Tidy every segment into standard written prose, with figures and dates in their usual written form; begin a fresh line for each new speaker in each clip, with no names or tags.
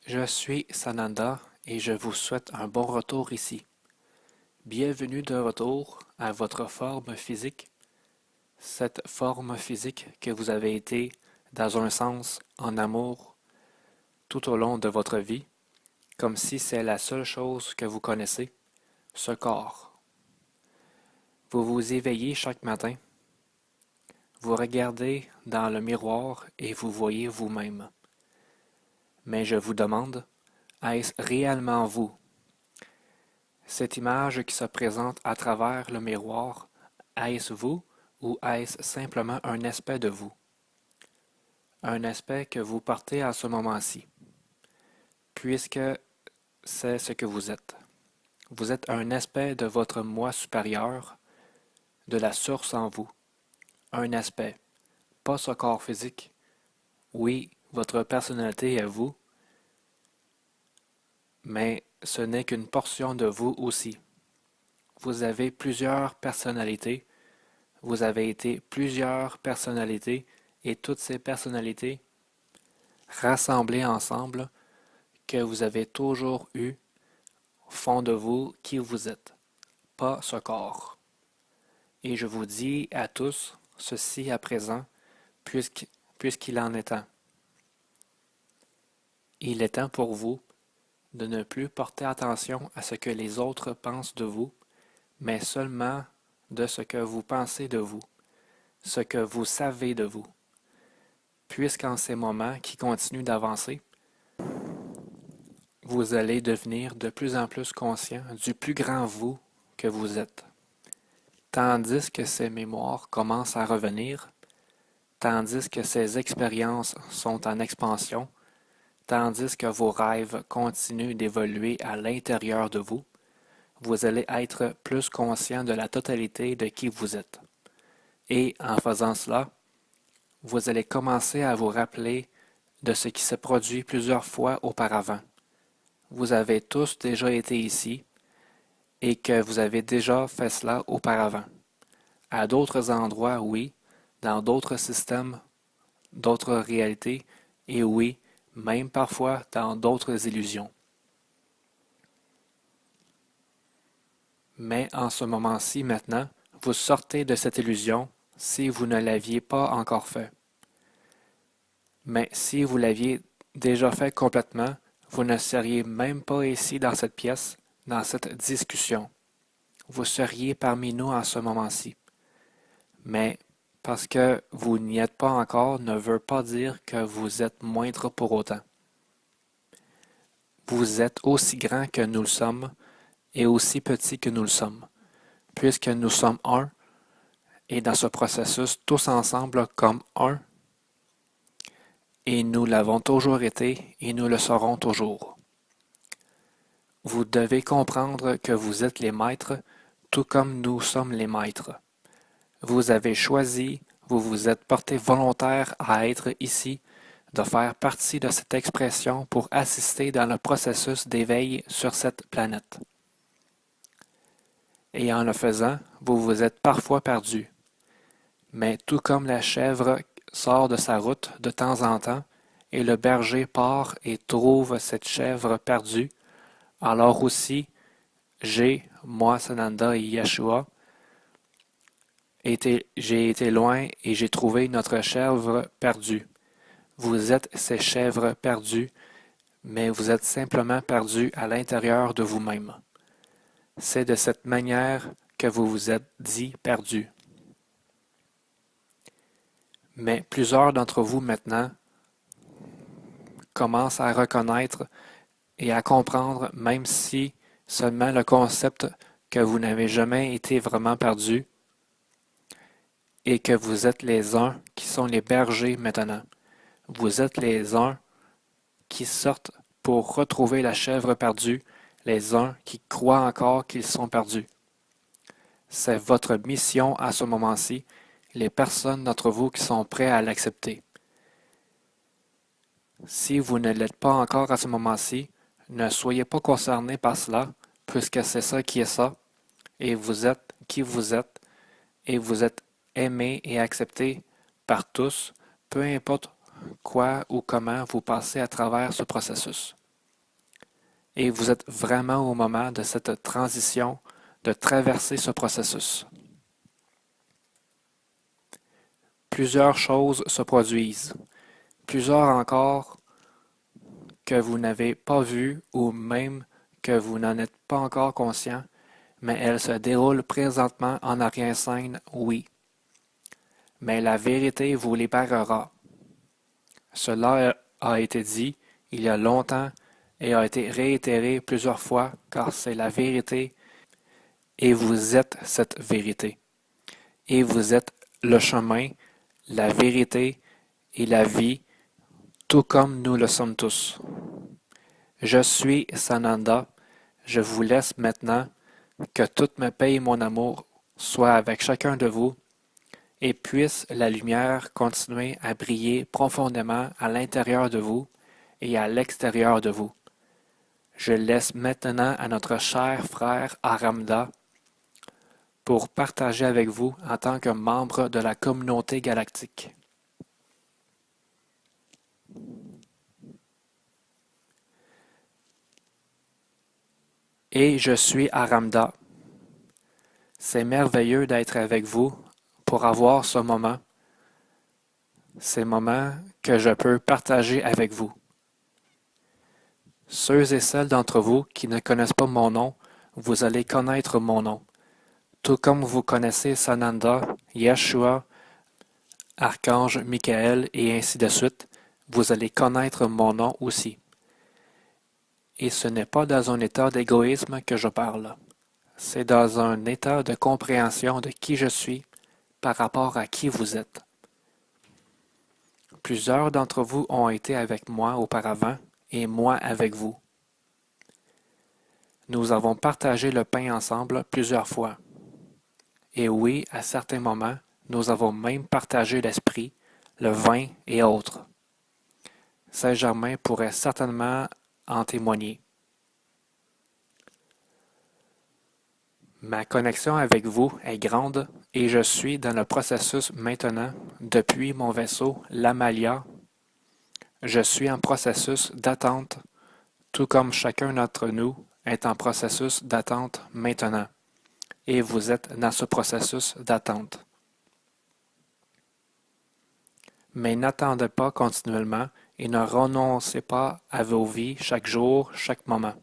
Je suis Sananda et je vous souhaite un bon retour ici. Bienvenue de retour à votre forme physique, cette forme physique que vous avez été, dans un sens, en amour tout au long de votre vie, comme si c'est la seule chose que vous connaissez, ce corps. Vous vous éveillez chaque matin, vous regardez dans le miroir et vous voyez vous-même. Mais je vous demande, est-ce réellement vous? Cette image qui se présente à travers le miroir, est-ce vous ou est-ce simplement un aspect de vous? Un aspect que vous portez à ce moment-ci, puisque c'est ce que vous êtes. Vous êtes un aspect de votre moi supérieur, de la source en vous. Un aspect, pas ce corps physique. Oui, votre personnalité est vous, mais ce n'est qu'une portion de vous aussi. Vous avez plusieurs personnalités. Vous avez été plusieurs personnalités et toutes ces personnalités rassemblées ensemble que vous avez toujours eu au fond de vous qui vous êtes, pas ce corps. Et je vous dis à tous ceci à présent, puisqu'il en est temps. Il est temps pour vous de ne plus porter attention à ce que les autres pensent de vous, mais seulement de ce que vous pensez de vous, ce que vous savez de vous. Puisqu'en ces moments qui continuent d'avancer, vous allez devenir de plus en plus conscient du plus grand vous que vous êtes. Tandis que ces mémoires commencent à revenir, tandis que ces expériences sont en expansion, tandis que vos rêves continuent d'évoluer à l'intérieur de vous, vous allez être plus conscient de la totalité de qui vous êtes. Et en faisant cela, vous allez commencer à vous rappeler de ce qui s'est produit plusieurs fois auparavant. Vous avez tous déjà été ici et que vous avez déjà fait cela auparavant. À d'autres endroits, oui, dans d'autres systèmes, d'autres réalités, et oui, même parfois dans d'autres illusions. Mais en ce moment-ci, maintenant, vous sortez de cette illusion si vous ne l'aviez pas encore fait. Mais si vous l'aviez déjà fait complètement, vous ne seriez même pas ici dans cette pièce, dans cette discussion. Vous seriez parmi nous en ce moment-ci. Mais parce que vous n'y êtes pas encore ne veut pas dire que vous êtes moindre pour autant. Vous êtes aussi grand que nous le sommes et aussi petit que nous le sommes, puisque nous sommes un et dans ce processus tous ensemble comme un, et nous l'avons toujours été et nous le serons toujours. Vous devez comprendre que vous êtes les maîtres, tout comme nous sommes les maîtres. Vous avez choisi, vous vous êtes porté volontaire à être ici, de faire partie de cette expression pour assister dans le processus d'éveil sur cette planète. Et en le faisant, vous vous êtes parfois perdu. Mais tout comme la chèvre sort de sa route de temps en temps, et le berger part et trouve cette chèvre perdue, alors aussi, moi Sananda et Yeshua, j'ai été loin et j'ai trouvé notre chèvre perdue. Vous êtes ces chèvres perdues, mais vous êtes simplement perdus à l'intérieur de vous-même. C'est de cette manière que vous vous êtes dit perdus. Mais plusieurs d'entre vous maintenant commencent à reconnaître et à comprendre, même si seulement le concept que vous n'avez jamais été vraiment perdu et que vous êtes les uns qui sont les bergers maintenant. Vous êtes les uns qui sortent pour retrouver la chèvre perdue, les uns qui croient encore qu'ils sont perdus. C'est votre mission à ce moment-ci, les personnes d'entre vous qui sont prêts à l'accepter. Si vous ne l'êtes pas encore à ce moment-ci, ne soyez pas concernés par cela, puisque c'est ça qui est ça, et vous êtes qui vous êtes, et vous êtes aimé et accepté par tous, peu importe quoi ou comment vous passez à travers ce processus. et vous êtes vraiment au moment de cette transition, de traverser ce processus. Plusieurs choses se produisent, plusieurs encore que vous n'avez pas vues ou même que vous n'en êtes pas encore conscient, mais elles se déroulent présentement en arrière-scène, oui. Mais la vérité vous libérera. Cela a été dit il y a longtemps et a été réitéré plusieurs fois car c'est la vérité et vous êtes cette vérité. Et vous êtes le chemin, la vérité et la vie, tout comme nous le sommes tous. Je suis Sananda. Je vous laisse maintenant que toute ma paix et mon amour soient avec chacun de vous et puisse la lumière continuer à briller profondément à l'intérieur de vous et à l'extérieur de vous. Je laisse maintenant à notre cher frère Aramda pour partager avec vous en tant que membre de la communauté galactique. Et je suis Aramda. C'est merveilleux d'être avec vous pour avoir ce moment, ces moments que je peux partager avec vous. Ceux et celles d'entre vous qui ne connaissent pas mon nom, vous allez connaître mon nom. Tout comme vous connaissez Sananda, Yeshua, Archange Michael et ainsi de suite, vous allez connaître mon nom aussi. Et ce n'est pas dans un état d'égoïsme que je parle. C'est dans un état de compréhension de qui je suis par rapport à qui vous êtes. Plusieurs d'entre vous ont été avec moi auparavant et moi avec vous. Nous avons partagé le pain ensemble plusieurs fois. Et oui, à certains moments, nous avons même partagé l'esprit, le vin et autres. Saint-Germain pourrait certainement en témoigner. Ma connexion avec vous est grande et je suis dans le processus maintenant depuis mon vaisseau, l'Amalia. Je suis en processus d'attente, tout comme chacun d'entre nous est en processus d'attente maintenant. Et vous êtes dans ce processus d'attente. Mais n'attendez pas continuellement et ne renoncez pas à vos vies chaque jour, chaque moment.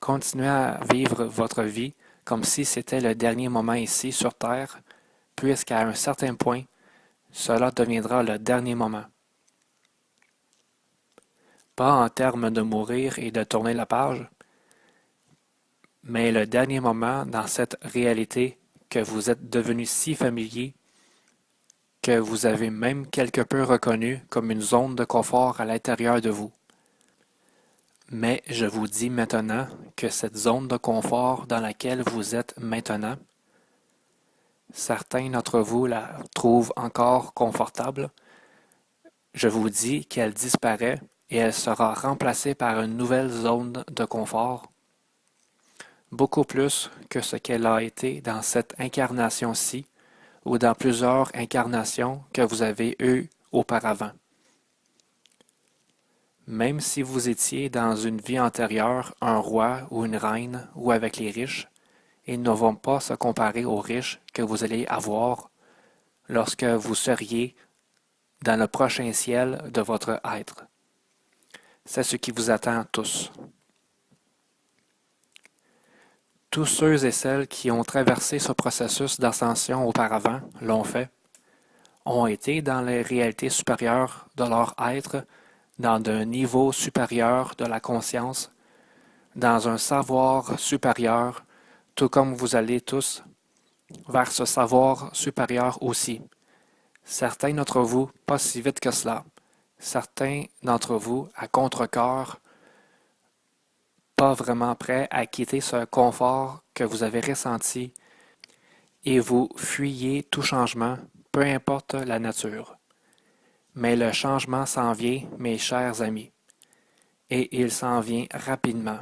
Continuez à vivre votre vie comme si c'était le dernier moment ici sur Terre, puisqu'à un certain point, cela deviendra le dernier moment. Pas en termes de mourir et de tourner la page, mais le dernier moment dans cette réalité que vous êtes devenu si familier que vous avez même quelque peu reconnu comme une zone de confort à l'intérieur de vous. Mais je vous dis maintenant que cette zone de confort dans laquelle vous êtes maintenant, certains d'entre vous la trouvent encore confortable, je vous dis qu'elle disparaît et elle sera remplacée par une nouvelle zone de confort, beaucoup plus que ce qu'elle a été dans cette incarnation-ci ou dans plusieurs incarnations que vous avez eues auparavant. Même si vous étiez dans une vie antérieure un roi ou une reine ou avec les riches, ils ne vont pas se comparer aux riches que vous allez avoir lorsque vous seriez dans le prochain ciel de votre être. C'est ce qui vous attend tous. Tous ceux et celles qui ont traversé ce processus d'ascension auparavant l'ont fait, ont été dans les réalités supérieures de leur être, dans un niveau supérieur de la conscience, dans un savoir supérieur, tout comme vous allez tous vers ce savoir supérieur aussi. Certains d'entre vous, pas si vite que cela. Certains d'entre vous, à contre-cœur, pas vraiment prêts à quitter ce confort que vous avez ressenti et vous fuyez tout changement, peu importe la nature. Mais le changement s'en vient, mes chers amis, et il s'en vient rapidement,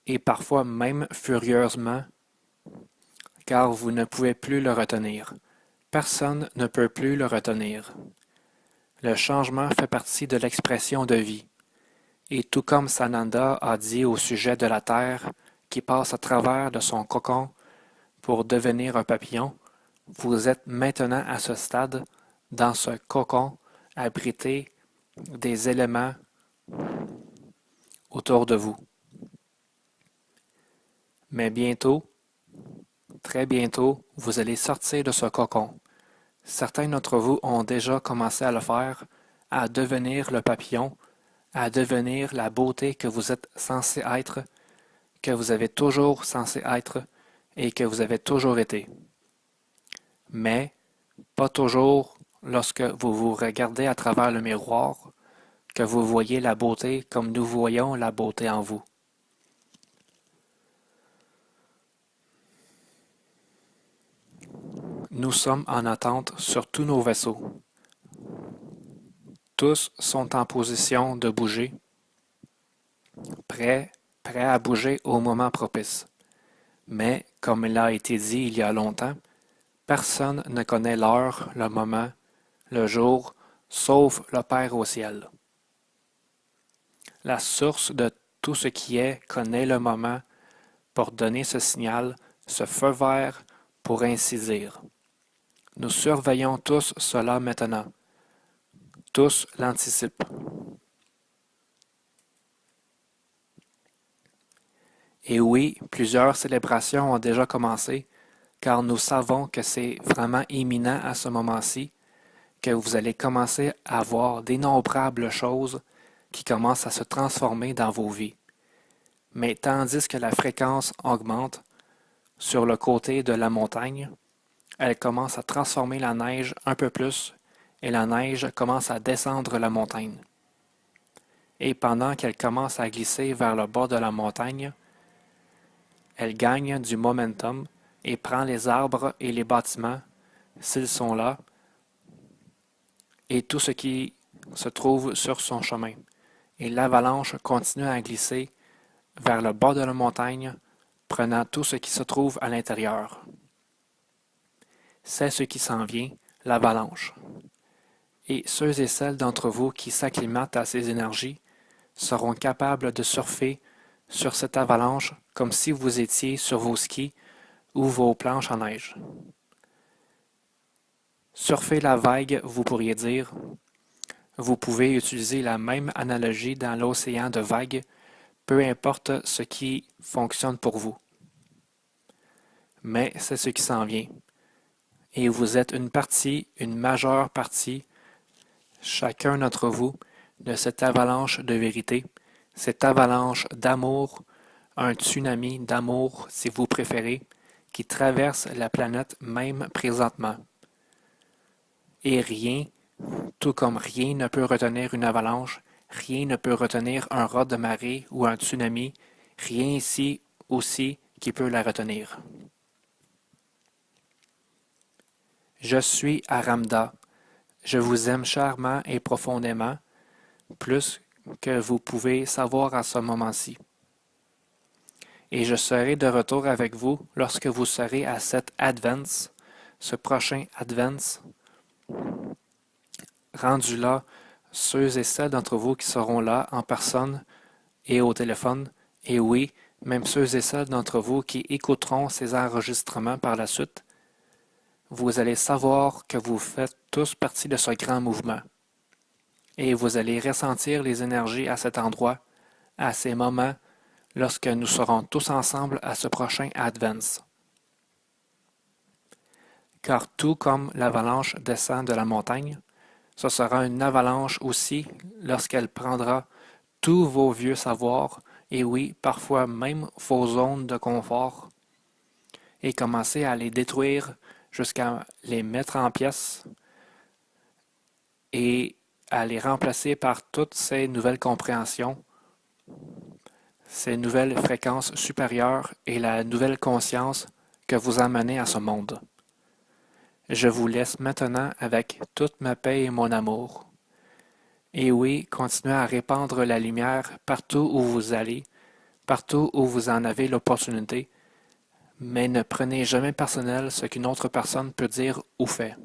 et parfois même furieusement, car vous ne pouvez plus le retenir. Personne ne peut plus le retenir. Le changement fait partie de l'expression de vie, Et tout comme Sananda a dit au sujet de la Terre qui passe à travers de son cocon pour devenir un papillon, vous êtes maintenant à ce stade, dans ce cocon, abrité des éléments autour de vous. Mais bientôt, très bientôt, vous allez sortir de ce cocon. Certains d'entre vous ont déjà commencé à le faire, à devenir le papillon, à devenir la beauté que vous êtes censé être, que vous avez toujours censé être et que vous avez toujours été. Mais pas toujours lorsque vous vous regardez à travers le miroir, que vous voyez la beauté comme nous voyons la beauté en vous. Nous sommes en attente sur tous nos vaisseaux. Tous sont en position de bouger, prêts à bouger au moment propice. Mais, comme il a été dit il y a longtemps, personne ne connaît l'heure, le moment, le jour, sauf le Père au ciel. La source de tout ce qui est connaît le moment pour donner ce signal, ce feu vert, pour ainsi dire. Nous surveillons tous cela maintenant. Tous l'anticipent. Et oui, plusieurs célébrations ont déjà commencé, car nous savons que c'est vraiment imminent à ce moment-ci, que vous allez commencer à voir d'innombrables choses qui commencent à se transformer dans vos vies. Mais tandis que la fréquence augmente sur le côté de la montagne, elle commence à transformer la neige un peu plus et la neige commence à descendre la montagne. Et pendant qu'elle commence à glisser vers le bas de la montagne, elle gagne du momentum et prend les arbres et les bâtiments, s'ils sont là, et tout ce qui se trouve sur son chemin. Et l'avalanche continue à glisser vers le bas de la montagne, prenant tout ce qui se trouve à l'intérieur. C'est ce qui s'en vient, l'avalanche. Et ceux et celles d'entre vous qui s'acclimatent à ces énergies seront capables de surfer sur cette avalanche comme si vous étiez sur vos skis ou vos planches en neige. Surfer la vague, vous pourriez dire. Vous pouvez utiliser la même analogie dans l'océan de vagues, peu importe ce qui fonctionne pour vous. Mais c'est ce qui s'en vient. Et vous êtes une partie, une majeure partie, chacun d'entre vous, de cette avalanche de vérité, cette avalanche d'amour, un tsunami d'amour, si vous préférez, qui traverse la planète même présentement. Et rien, tout comme rien ne peut retenir une avalanche, rien ne peut retenir un raz de marée ou un tsunami, rien ici aussi qui peut la retenir. Je suis Aramda. Je vous aime chèrement et profondément, plus que vous pouvez savoir à ce moment-ci. Et je serai de retour avec vous lorsque vous serez à cet Advance, ce prochain Advance. Rendu là, ceux et celles d'entre vous qui seront là en personne et au téléphone, et oui, même ceux et celles d'entre vous qui écouteront ces enregistrements par la suite, vous allez savoir que vous faites tous partie de ce grand mouvement. Et vous allez ressentir les énergies à cet endroit, à ces moments, lorsque nous serons tous ensemble à ce prochain Advance. Car tout comme l'avalanche descend de la montagne, ce sera une avalanche aussi lorsqu'elle prendra tous vos vieux savoirs, et oui, parfois même vos zones de confort, et commencer à les détruire jusqu'à les mettre en pièces et à les remplacer par toutes ces nouvelles compréhensions, ces nouvelles fréquences supérieures et la nouvelle conscience que vous amenez à ce monde. Je vous laisse maintenant avec toute ma paix et mon amour. Et oui, continuez à répandre la lumière partout où vous allez, partout où vous en avez l'opportunité, mais ne prenez jamais personnel ce qu'une autre personne peut dire ou fait.